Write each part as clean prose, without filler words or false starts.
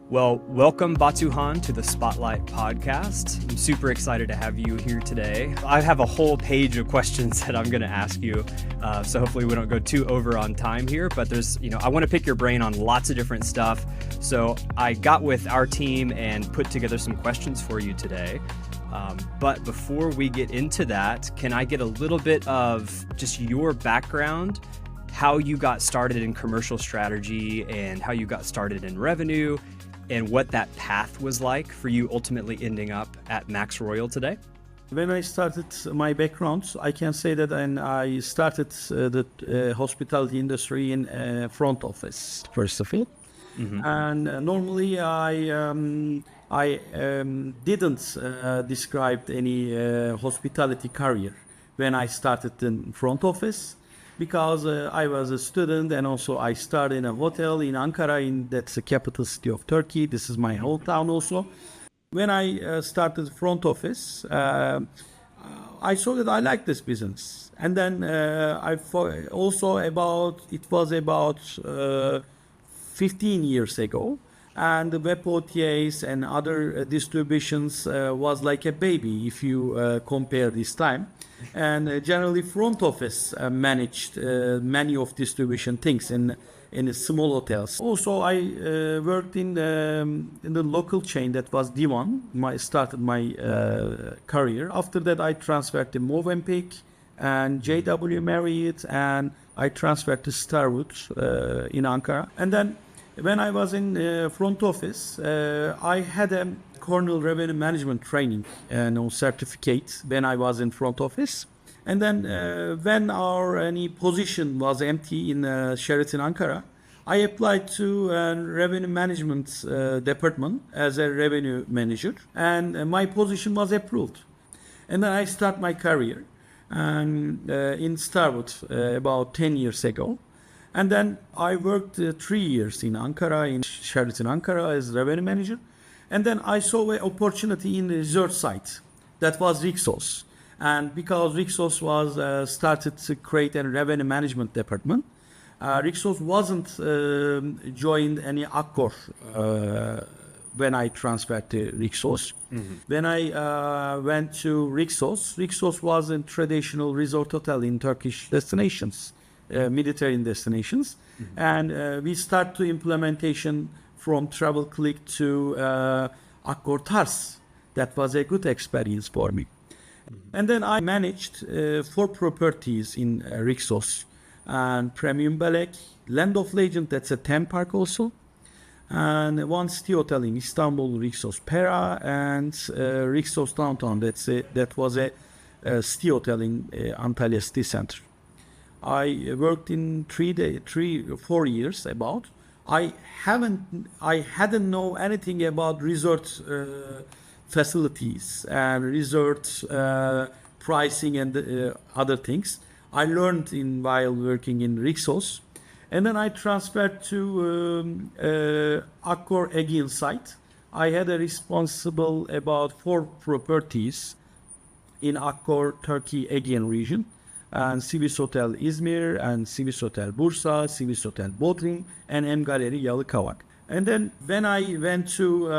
Well, welcome Batuhan to the Spotlight podcast. I'm super excited to have you here today. I have a whole page of questions that I'm going to ask you, so hopefully we don't go too over on time here, but I want to pick your brain on lots of different stuff. So I got with our team and put together some questions for you today. But before we get into that, can I get a little bit of just your background, how you got started in commercial strategy and how you got started in revenue, and what that path was like for you ultimately ending up at Maxx Royal today? When I started my background, I can say that I started the hospitality industry in front office, first of all. Mm-hmm. And normally I didn't describe any hospitality career when I started in front office, because I was a student and also I started in a hotel in Ankara, that's the capital city of Turkey. This is my hometown also. When I started front office, I saw that I liked this business. And then it was about 15 years ago. And the web OTAs and other distributions was like a baby if you compare this time. And generally front office managed many of distribution things in small hotels. Also, I worked in the local chain that was D1. Started my career. After that, I transferred to Movenpick and JW Marriott, and I transferred to Starwood in Ankara. And then when I was in front office, I had a Cornell Revenue Management training and certificate when I was in front office. And then when any position was empty in Sheraton Ankara, I applied to Revenue Management department as a revenue manager, and my position was approved. And then I start my career in Starwood about 10 years ago. And then I worked 3 years in Ankara, in Sheraton Ankara as revenue manager. And then I saw an opportunity in the resort site. That was Rixos. And because Rixos was started to create a revenue management department, Rixos wasn't joined any Accor when I transferred to Rixos. Mm-hmm. When I went to Rixos was a traditional resort hotel in Turkish destinations. Mediterranean destinations, mm-hmm. And we start to implementation from Travel Click to Accor Tars. That was a good experience for me. Mm-hmm. And then I managed 4 properties in Rixos, and Premium Belek, Land of Legend, that's a theme park also, and 1 city hotel in Istanbul, Rixos Pera, and Rixos Downtown. That was a city hotel in Antalya City Center. I worked in 4 years about. I hadn't know anything about resort facilities and resort pricing and other things. I learned while working in Rixos, and then I transferred to Accor Aegean site. I had a responsible about 4 properties in Accor Turkey Aegean region, and Swiss Hotel Izmir, and Swiss Hotel Bursa, Swiss Hotel Bodrum, and M Gallery Yalıkavak. And then when I went to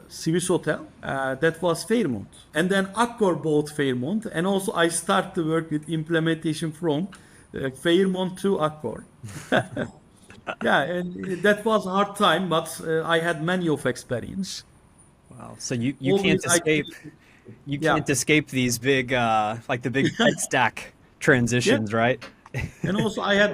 Swiss Hotel, that was Fairmont. And then Accor bought Fairmont, and also I started to work with implementation from Fairmont to Accor. Yeah, and that was a hard time, but I had many of experience. Wow, so you can't escape. You can't escape these big, like the big tech stack transitions, yeah. Right? And also I had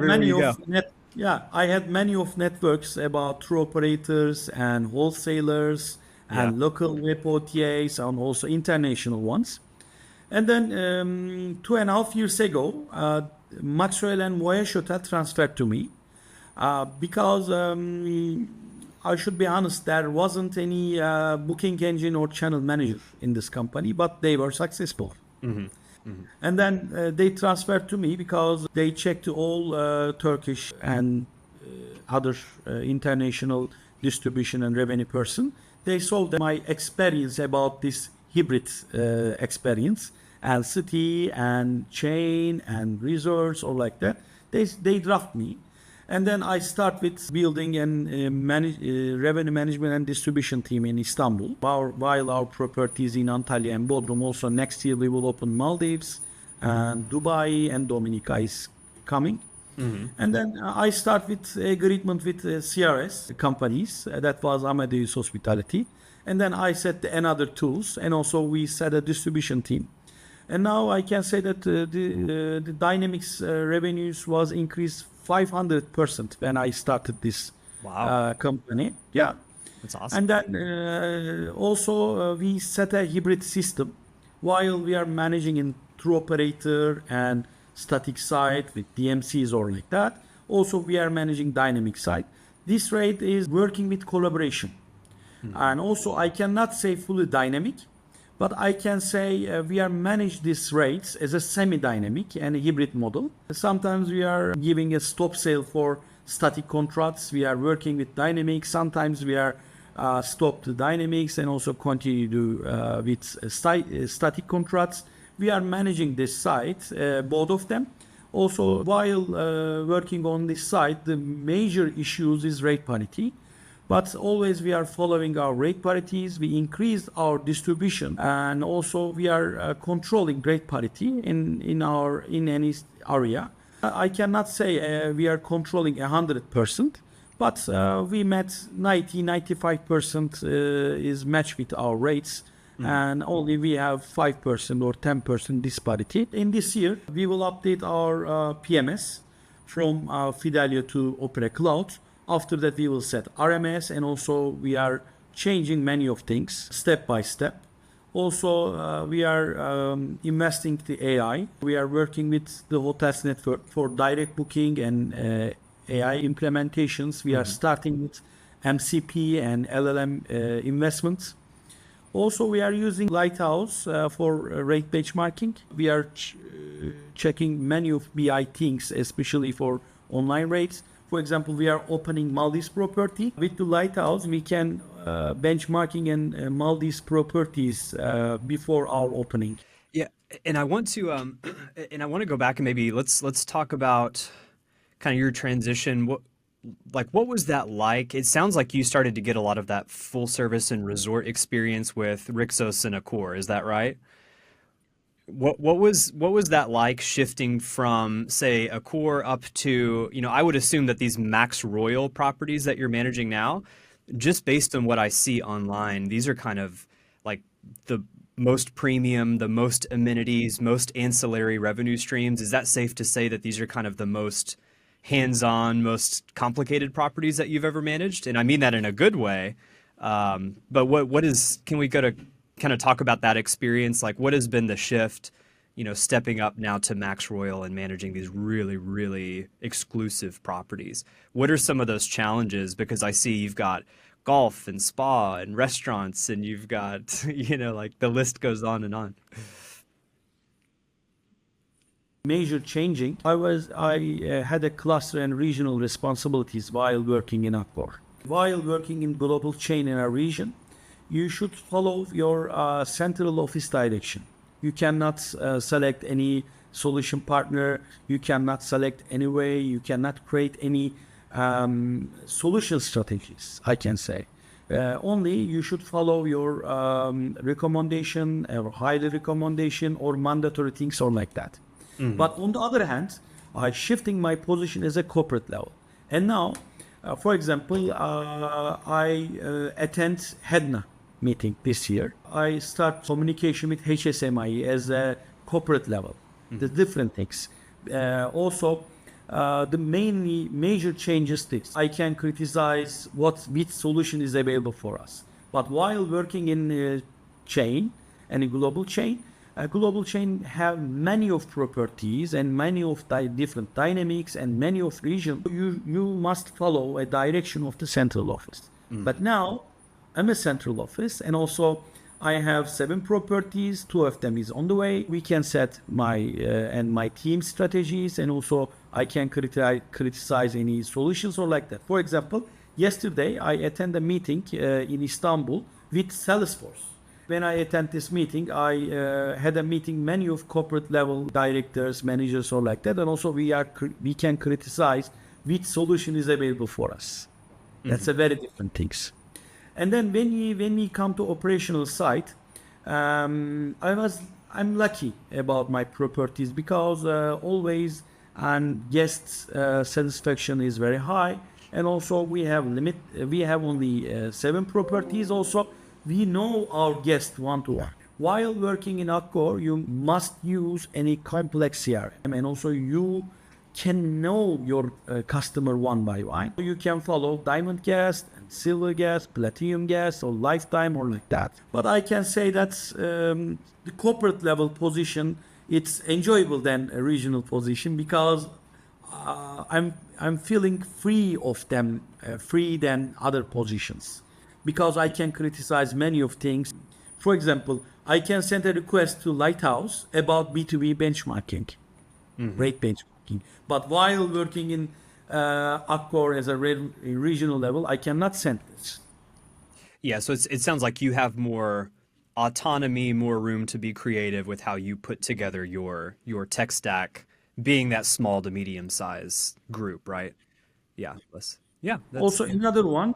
I had many of networks about tour operators and wholesalers and local web OTAs and also international ones. And then 2.5 years ago, Maxx Royal and Voyage Hotel transferred to me because I should be honest, there wasn't any booking engine or channel manager in this company, but they were successful. Mm-hmm. Mm-hmm. And then they transferred to me because they checked all Turkish and other international distribution and revenue person. They saw that my experience about this hybrid experience and city and chain and resorts or like that. They draft me. And then I start with building and revenue management and distribution team in Istanbul. While our properties in Antalya and Bodrum, also next year we will open Maldives and Dubai and Dominica is coming. And then I start with agreement with CRS companies. That was Amadeus Hospitality. And then I set another tools, and also we set a distribution team. And now I can say that the Dynamics revenues was increased 500% when I started this company. Yeah. That's awesome. And then also we set a hybrid system while we are managing in through operator and static side with DMCs or like that. Also we are managing dynamic side. This rate is working with collaboration. And also I cannot say fully dynamic, but I can say we are manage these rates as a semi-dynamic and a hybrid model. Sometimes we are giving a stop sale for static contracts. We are working with dynamics. Sometimes we are stop the dynamics and also continue to, with static contracts. We are managing this site, both of them. Also, while working on this site, the major issues is rate parity. But always we are following our rate parities. We increased our distribution, and also we are controlling rate parity in any area. I cannot say we are controlling 100%, but we met 95% is matched with our rates. And only we have 5% or 10% disparity. In this year, we will update our PMS from Fidelio to Opera Cloud. After that, we will set RMS, and also we are changing many of things step by step. Also, we are investing the AI. We are working with the hotels network for direct booking and AI implementations. We are starting with MCP and LLM investments. Also, we are using Lighthouse for rate benchmarking. We are checking many of BI things, especially for online rates. For example, we are opening Maldives property. With the Lighthouse, we can benchmarking and Maldives properties before our opening. Yeah, and I want to go back and maybe let's talk about kind of your transition. What was that like? It sounds like you started to get a lot of that full service and resort experience with Rixos and Accor. Is that right? What was that like shifting from, say, Accor up to, I would assume that these Maxx Royal properties that you're managing now, just based on what I see online, these are kind of like the most premium, the most amenities, most ancillary revenue streams. Is that safe to say that these are kind of the most hands-on, most complicated properties that you've ever managed? And I mean that in a good way. But can we go to kind of talk about that experience? Like, what has been the shift, stepping up now to Maxx Royal and managing these really, really exclusive properties? What are some of those challenges? Because I see you've got golf and spa and restaurants, and you've got, like the list goes on and on. Major changing. I had a cluster and regional responsibilities while working in Accor. While working in global chain in a region, you should follow your central office direction. You cannot select any solution partner. You cannot select any way. You cannot create any solution strategies, I can say. Only you should follow your recommendation or highly recommendation or mandatory things or like that. But on the other hand, I shifting my position as a corporate level. And now, for example, I attend HEDNA meeting this year. I start communication with HSMI as a corporate level. The different things. Also, the major changes this. I can criticize which solution is available for us. But while working in a chain and a global chain have many of properties and many of different dynamics and many of regions. You must follow a direction of the central office. But now I'm a central office, and also I have 7 properties. 2 of them is on the way. We can set my team strategies, and also I can criticize any solutions or like that. For example, yesterday I attended a meeting in Istanbul with Salesforce. When I attend this meeting, I had a meeting many of corporate level directors, managers, or like that, and also we can criticize which solution is available for us. That's a very different things. And then when we come to operational side, I'm lucky about my properties because always and guests satisfaction is very high, and also we have only 7 properties. Also, we know our guests want to. While working in Accor, you must use any complex CRM, and also you can know your customer one by one. You can follow diamond guest and silver guest, platinum guest, or lifetime or like that. But I can say that the corporate level position, it's enjoyable than a regional position because I'm feeling free of them, free than other positions, because I can criticize many of things. For example, I can send a request to Lighthouse about B2B benchmarking, rate benchmarking. But while working in Accor as a regional level, I cannot send this. Yeah, so it sounds like you have more autonomy, more room to be creative with how you put together your tech stack, being that small to medium size group, right? Yeah, yeah, that's Also, another one,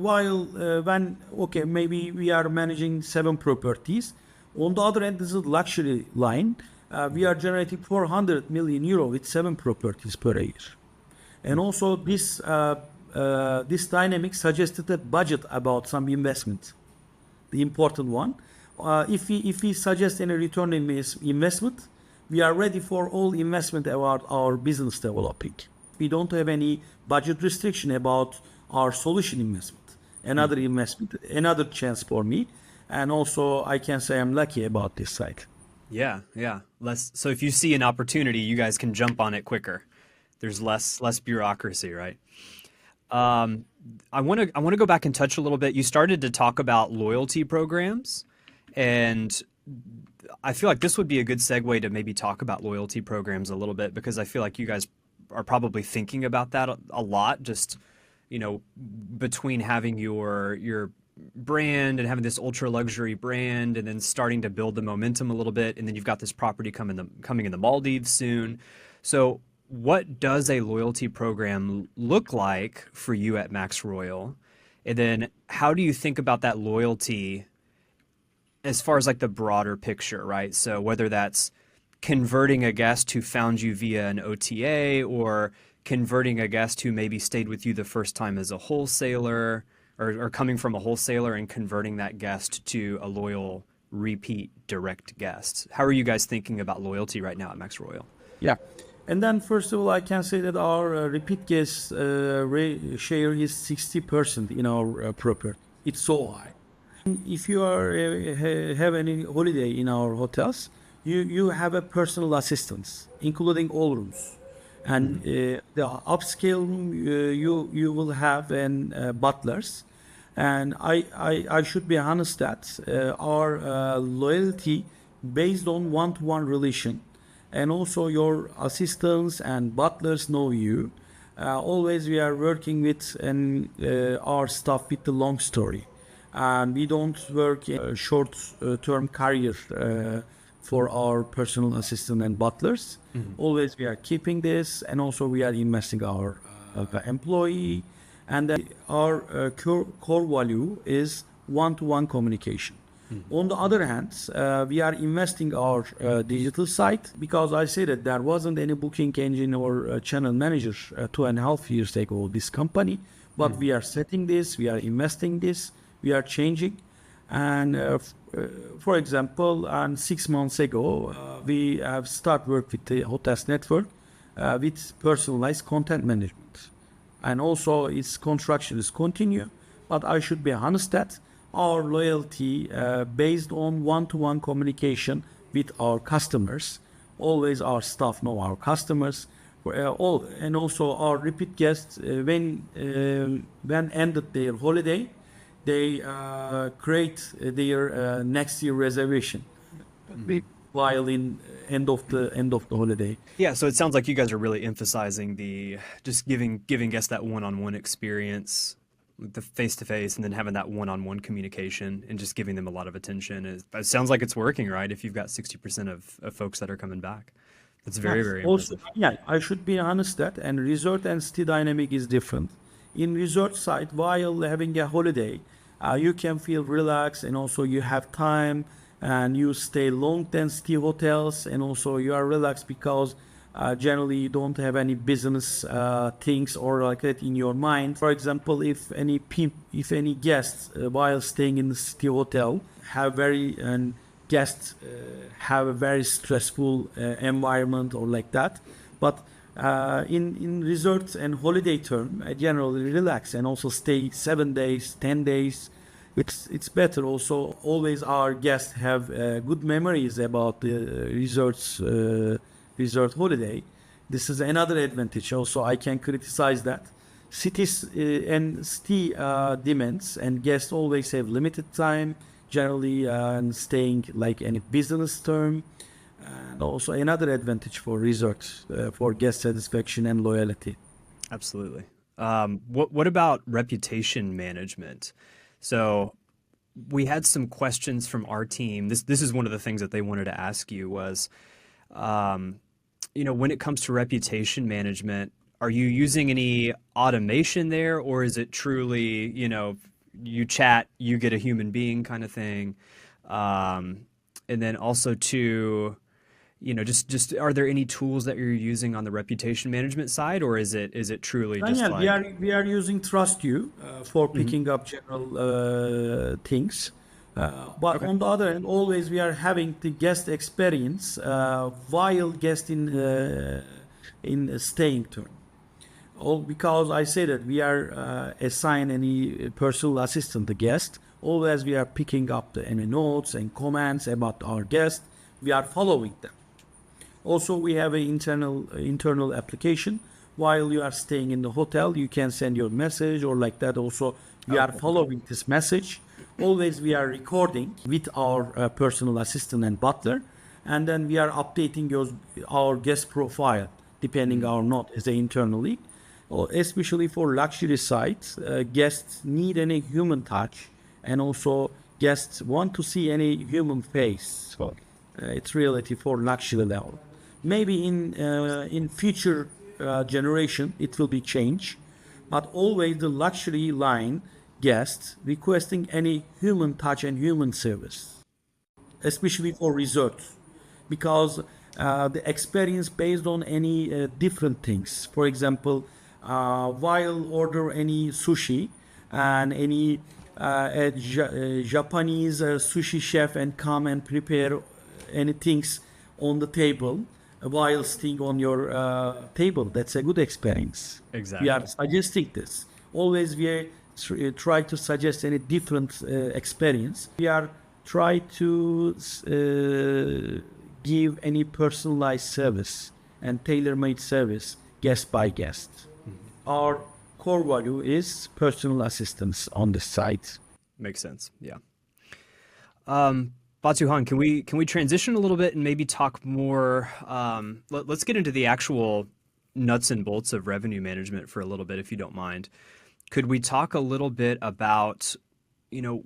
while when, okay, maybe we are managing 7 properties. On the other end, this is luxury line. We are generating 400 million euro with 7 properties per year. And also this dynamic suggested a budget about some investment, the important one. If we suggest any return on investment, we are ready for all investment about our business developing. We don't have any budget restriction about our solution investment. Another investment, another chance for me. And also I can say I'm lucky about this side. yeah, yeah. So if you see an opportunity, you guys can jump on it quicker. There's less bureaucracy, right? I want to go back and touch a little bit. You started to talk about loyalty programs, and I feel like this would be a good segue to maybe talk about loyalty programs a little bit, because I feel like you guys are probably thinking about that a lot, just, between having your brand and having this ultra luxury brand and then starting to build the momentum a little bit. And then you've got this property coming in the Maldives soon. So what does a loyalty program look like for you at Maxx Royal? And then how do you think about that loyalty as far as like the broader picture, right? So whether that's converting a guest who found you via an OTA, or converting a guest who maybe stayed with you the first time as a wholesaler, or coming from a wholesaler and converting that guest to a loyal repeat direct guest. How are you guys thinking about loyalty right now at Maxx Royal? Yeah. And then first of all, I can say that our repeat guest share is 60% in our property. It's so high. If you have any holiday in our hotels, you have a personal assistance, including all rooms, and the upscale room you will have butlers. And I should be honest that our loyalty based on one-to-one relation, and also your assistants and butlers know you. Always we are working with our staff with the long story, and we don't work in short-term career for our personal assistant and butlers. Always we are keeping this, and also we are investing our employee, and then our core value is one-to-one communication. On the other hand, we are investing our digital site, because I say that there wasn't any booking engine or channel manager 2.5 years ago, this company, but we are setting this, we are investing this, we are changing. And for example, 6 months ago, we have started work with the hotels network with personalized content management. And also its construction is continue, but I should be honest that our loyalty based on one-to-one communication with our customers. Always our staff know our customers. And also our repeat guests, when ended their holiday, they create their next year reservation while in end of the holiday. Yeah, so it sounds like you guys are really emphasizing the just giving guests that one-on-one experience, the face-to-face, and then having that one-on-one communication and just giving them a lot of attention. It sounds like it's working, right? If you've got 60% of folks that are coming back. It's Yeah. very, very Also, impressive. yeah, I should be honest that and resort and city dynamic is different. In resort side, while having a holiday, you can feel relaxed and also you have time and you stay long density hotels and also you are relaxed because generally you don't have any business things or like that in your mind. For example, if any guests while staying in the city hotel have very and guests have a very stressful environment or like that. But in resorts and holiday term, I generally relax and also stay 7 days, 10 days. It's better. Also, always our guests have good memories about the resort holiday. This is another advantage. Also, I can criticize that. Cities and city demands and guests always have limited time, generally and staying like any business term. And also another advantage for resorts for guest satisfaction and loyalty. Absolutely. What about reputation management? So we had some questions from our team. This is one of the things that they wanted to ask you was, um, when it comes to reputation management, are you using any automation there, or is it truly, you chat, you get a human being kind of thing? And then also to, just are there any tools that you're using on the reputation management side, or is it truly just Daniel, like, we are using Trust You for Mhm. picking up general things. But Okay. on the other hand, always we are having the guest experience while guest in a staying term. All because I say that we are assign any personal assistant the guest. Always we are picking up any notes and comments about our guest. We are following them. Also, we have an internal application. While you are staying in the hotel, you can send your message or like that. Also, we Oh, are cool. following this message. Always we are recording with our personal assistant and butler, and then we are updating our guest profile depending Mm, or not as a internally. Especially for luxury sites, guests need any human touch, and also guests want to see any human face. So it's reality for luxury level. Maybe in future generation it will be change, but always the luxury line guests requesting any human touch and human service, especially for resorts, because the experience based on any different things. For example, while order any sushi and any Japanese sushi chef and come and prepare any things on the table while staying on your table. That's a good experience. We are exactly. suggesting this. Always we try to suggest any different experience. We are try to give any personalized service and tailor-made service guest by guest. Mhm. Our core value is personal assistance on the site. Makes sense. Yeah. Batuhan, can we transition a little bit and maybe talk more? Let's get into the actual nuts and bolts of revenue management for a little bit, if you don't mind. Could we talk a little bit about, you know,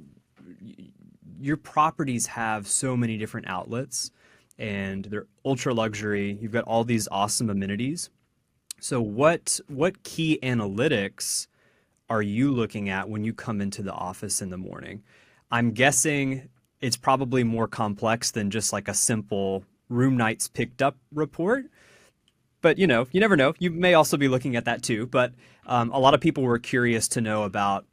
your properties have so many different outlets and they're ultra luxury. You've got all these awesome amenities. So what key analytics are you looking at when you come into the office in the morning? I'm guessing it's probably more complex than just like a simple room nights picked up report. But you never know. You may also be looking at that too. But a lot of people were curious to know about,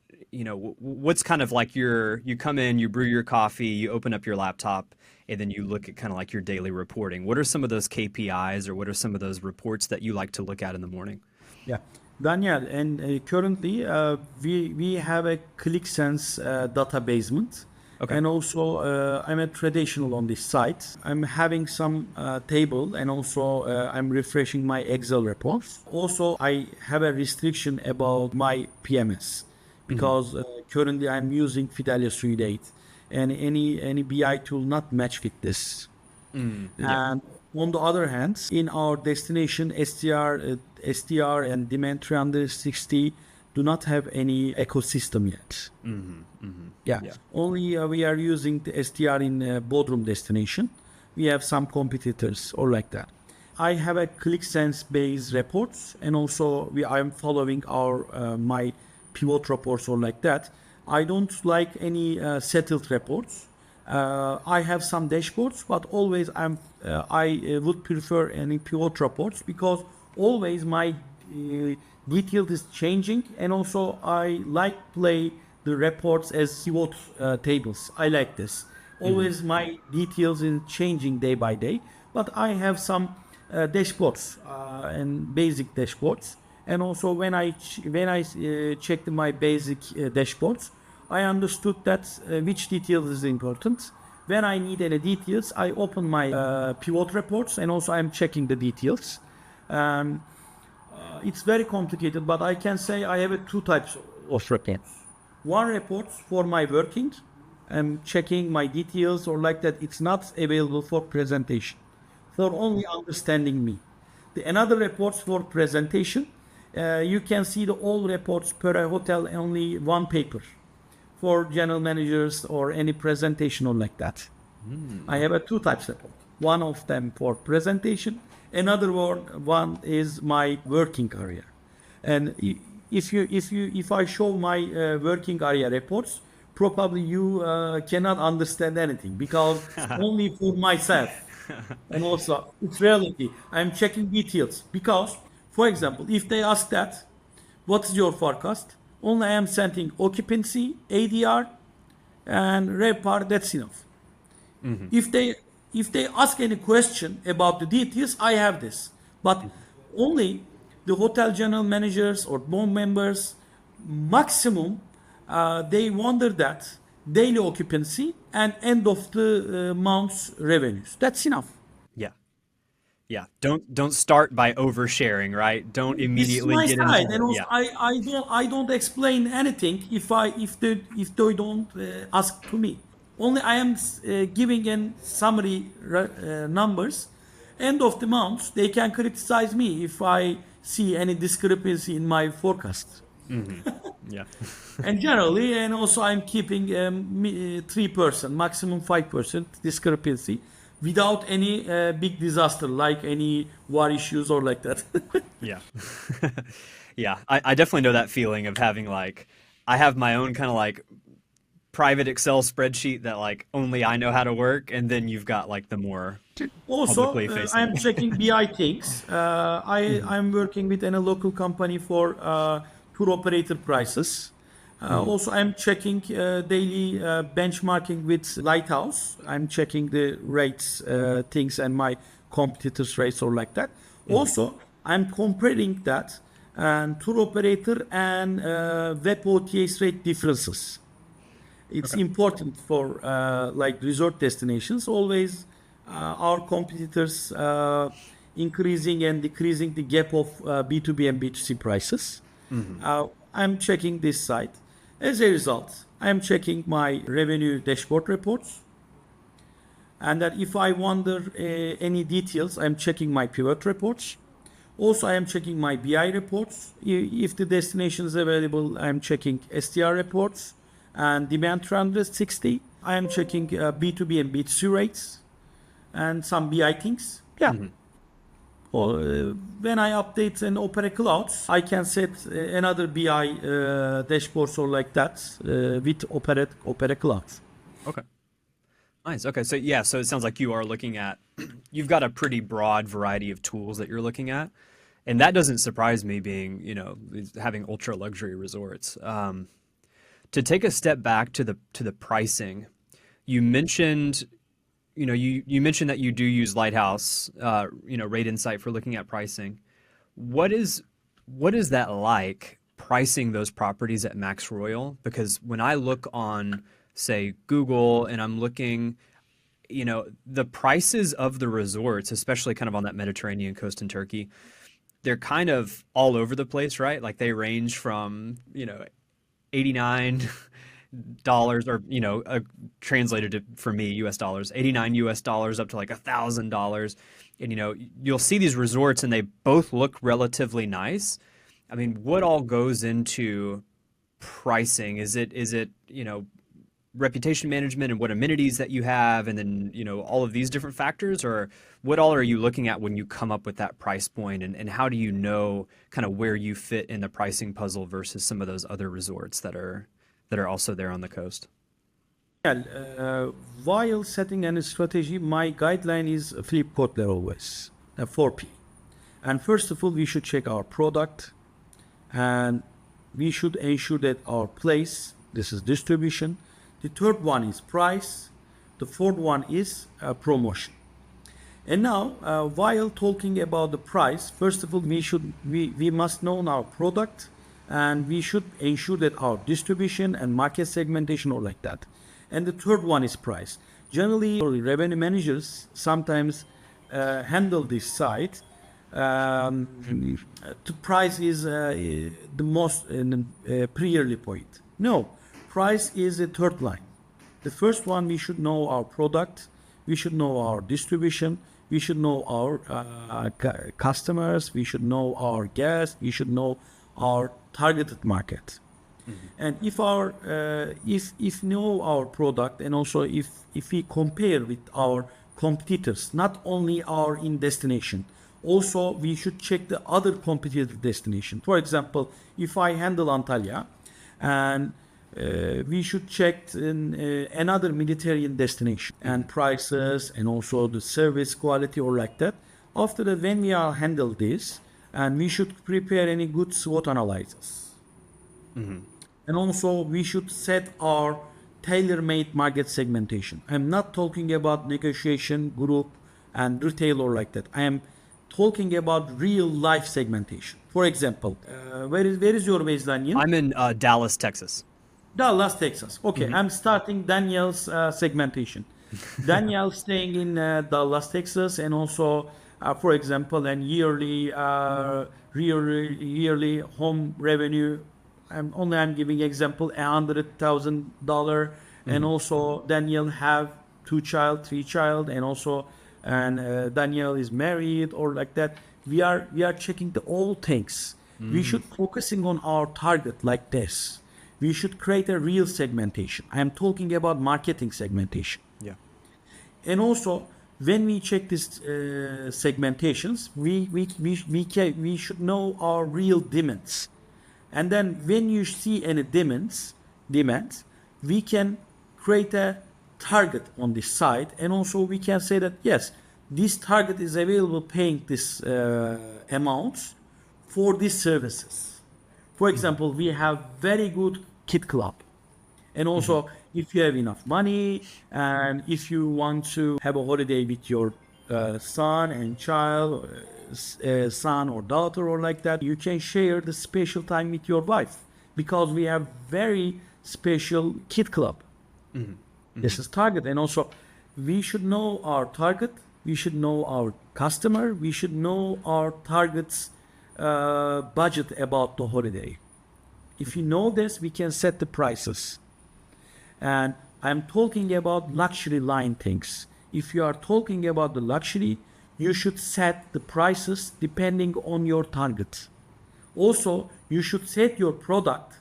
what's kind of like you come in, you brew your coffee, you open up your laptop, and then you look at kind of like your daily reporting. What are some of those KPIs or what are some of those reports that you like to look at in the morning? Yeah, Daniel, and currently we have a ClickSense databasement, Okay. and also I'm a traditional on this site. I'm having some table, and also I'm refreshing my Excel reports. Also, I have a restriction about my PMS Hmm. because currently I'm using Fidelia Suite 8, and any BI tool not match with this. Yeah. And on the other hand, in our destination STR and Demand 360 do not have any ecosystem yet. Hmm. Hmm. Yeah, Yeah. only we are using the STR in Bodrum destination. We have some competitors or like that. I have a ClickSense based reports, and also I'm following our my pivot reports or like that. I don't like any settled reports. I have some dashboards, but always I would prefer any pivot reports, because always my detail is changing, and also I like play the reports as pivot tables. I like this. Always my details is changing day by day, but I have some dashboards and basic dashboards. And also when I checked my basic dashboards, I understood that which details is important. When I need any details, I open my pivot reports, and also I'm checking the details. Um, it's very complicated, but I can say I have two types of reports. One report for my working, I'm checking my details or like that. It's not available for presentation, for only understanding me. The another reports for presentation, you can see the all reports per a hotel, only one paper for general managers or any presentation or like that. I have a two types report. One of them for presentation, another one is my working area. And if I show my working area reports, probably you cannot understand anything, because it's only for myself. And also it's reality. I'm checking details, because, for example, if they ask that, what is your forecast? Only I am sending occupancy, ADR, and RevPAR. That's enough. If they ask any question about the details, I have this. But only the hotel general managers or board members, maximum, they wonder that daily occupancy and end of the month's revenues. That's enough. Yeah. Yeah. Don't start by oversharing, right? Don't This is immediately my get into side, and the also yeah. I don't explain anything if they don't ask to me. Only I am giving in summary numbers. End of the month, they can criticize me if I see any discrepancy in my forecast. Yeah. And generally, and also I'm keeping 3%, maximum 5% discrepancy, without any big disaster like any war issues or like that. Yeah. Yeah. I definitely know that feeling of having like I have my own kind of like private Excel spreadsheet that like only I know how to work, and then you've got like the more Also, publicly facing. I'm checking BI things. I'm working with a local company for tour operator prices. Also, I'm checking daily benchmarking with Lighthouse. I'm checking the rates, things, and my competitors' rates or like that. Also, I'm comparing that and tour operator and web OTAs rate differences. It's Okay. important for like resort destinations. Always our competitors increasing and decreasing the gap of B2B and B2C prices. I'm checking this side. As a result, I'm checking my revenue dashboard reports. And that if I wonder any details, I'm checking my pivot reports. Also, I am checking my BI reports. If the destination is available, I'm checking STR reports and demand 360. I am checking B2B and B2C rates and some BI things. Yeah. Or when I update an Opera Cloud, I can set another BI dashboards or like that with Opera Cloud. Okay. Nice. Okay. So yeah, so it sounds like you are looking at you've got a pretty broad variety of tools that you're looking at. And that doesn't surprise me being, having ultra luxury resorts. To take a step back to the pricing, you mentioned, you mentioned that you do use Lighthouse, Rate Insight for looking at pricing. What is that like pricing those properties at Max Royal? Because when I look on, say, Google and I'm looking, the prices of the resorts, especially kind of on that Mediterranean coast in Turkey, they're kind of all over the place, right? Like they range from, $89 or, translated to, for me, US dollars, 89 US dollars up to like $1,000. And, you'll see these resorts and they both look relatively nice. I mean, what all goes into pricing? Is it, reputation management and what amenities that you have, and then, all of these different factors? Or what all are you looking at when you come up with that price point, and how do you know kind of where you fit in the pricing puzzle versus some of those other resorts that are also there on the coast? Yeah, while setting any strategy, my guideline is flip code there always, 4P. And first of all, we should check our product, and we should ensure that our place, this is distribution. The third one is price. The fourth one is promotion. And now, while talking about the price, first of all, we must know our product, and we should ensure that our distribution and market segmentation are like that. And the third one is price. Generally, revenue managers sometimes handle this side. The price is the most priority point. No, price is the third line. The first one, we should know our product, we should know our distribution, we should know our customers, we should know our guests, we should know our targeted market. And if know our product, and also if we compare with our competitors, not only our in destination, also we should check the other competitor destination. For example, if I handle Antalya, and we should check in, another Mediterranean destination and prices and also the service quality or like that. After that, when we are handle this, and we should prepare any good SWOT analysis. And also we should set our tailor-made market segmentation. I'm not talking about negotiation, group, and retail or like that. I am talking about real life segmentation. For example, where is your base, Daniel? I'm in Dallas, Texas. Dallas, Texas. Okay, I'm starting Daniel's segmentation. Daniel staying in Dallas, Texas, and also, for example, and yearly home revenue. I'm giving example $100,000, and also Daniel have 2 child, 3 child, and also Daniel is married or like that. We are checking the all things. We should focusing on our target like this. We should create a real segmentation. I am talking about marketing segmentation. Yeah. And also, when we check these segmentations, we should know our real demands. And then when you see any demands, we can create a target on this side, and also we can say that yes, this target is available paying this amounts for these services. For example, we have very good kid club, and also if you have enough money, and if you want to have a holiday with your son and child, son or daughter or like that, you can share the special time with your wife, because we have very special kid club. This is target. And also we should know our target, we should know our customer, we should know our target's budget about the holiday. If you know this, we can set the prices. And I'm talking about luxury line things. If you are talking about the luxury, you should set the prices depending on your target. Also, you should set your product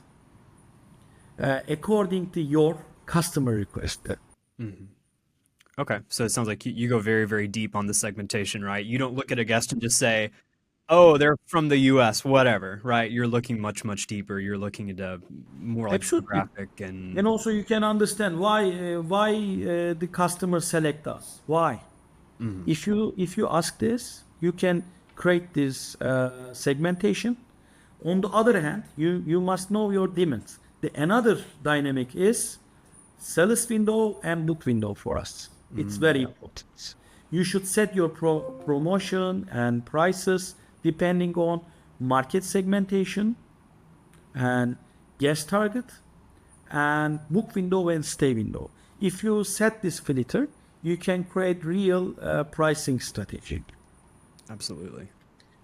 according to your customer request. Okay, so it sounds like you go very, very deep on the segmentation, right? You don't look at a guest and just say, oh, they're from the US, whatever, right? You're looking much, much deeper. You're looking into more like Absolutely. graphic and And also you can understand why the customer select us. Why? If you ask this, you can create this segmentation. On the other hand, you must know your demands. Another dynamic is sales window and book window for us. It's very important. You should set your promotion and prices depending on market segmentation and guest target and book window and stay window. If you set this filter, you can create real pricing strategy. absolutely.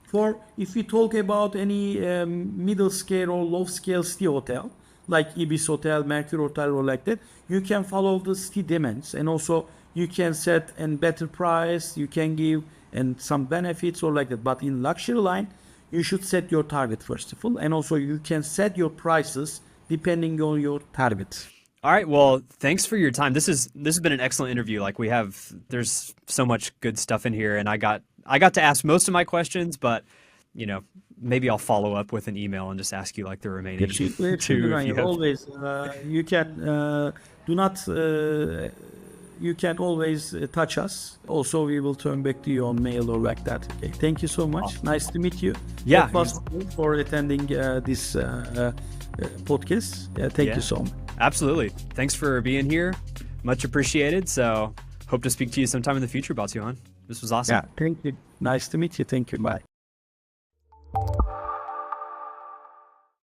For if we talk about any middle scale or low scale city hotel, like Ibis Hotel, Mercury Hotel, or like that, you can follow the city demands, and also you can set a better price, you can give and some benefits or like that. But in luxury line, you should set your target first of all, and also you can set your prices depending on your target. All right. Well, thanks for your time. This has been an excellent interview. Like there's so much good stuff in here, and I got to ask most of my questions, but you know, maybe I'll follow up with an email and just ask you like the remaining two if you have. Always, you can do not. You can always touch us. Also, we will turn back to you on mail or like that. Okay. Thank you so much. Nice to meet you. Yeah. That was for attending this podcast. Thank you so much. Absolutely. Thanks for being here. Much appreciated. So hope to speak to you sometime in the future, Batuhan. This was awesome. Yeah. Thank you. Nice to meet you. Thank you. Bye.